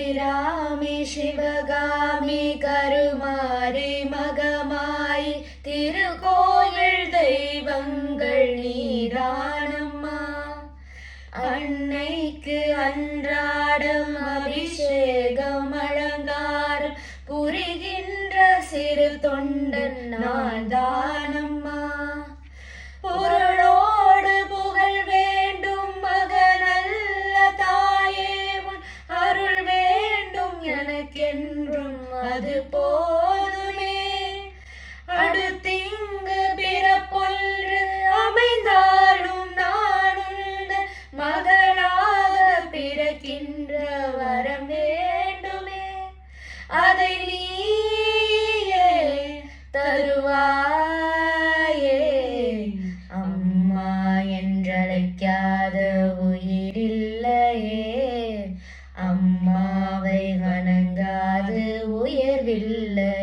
அபிராமி சிவகாமி கருமாரி மகமாய் திருக்கோயில் தெய்வங்கள் நீதானம்மா. அன்னைக்கு அன்றாடம் அபிஷேகம் அலங்காரம் புரிகின்ற சிறு தொண்டன் நான் தானம்மா. பொருளோடு புகழ் வேண்டும் மகனல்ல தாயே, உன் அருள் வேண்டும் எனக்கென்றும் அது போதுமே. அடுத்திங்கு பிறப்பொன்று அமைந்தாலும் நான் உந்தன் மகளாக பிறக்கின்ற வரம் வேண்டுமே. அதை நீயே தருவாயே. அம்மா என்றழைக்காத உயிரில்லையே, அம்மாவை வணங்காது உயர்வில்லை.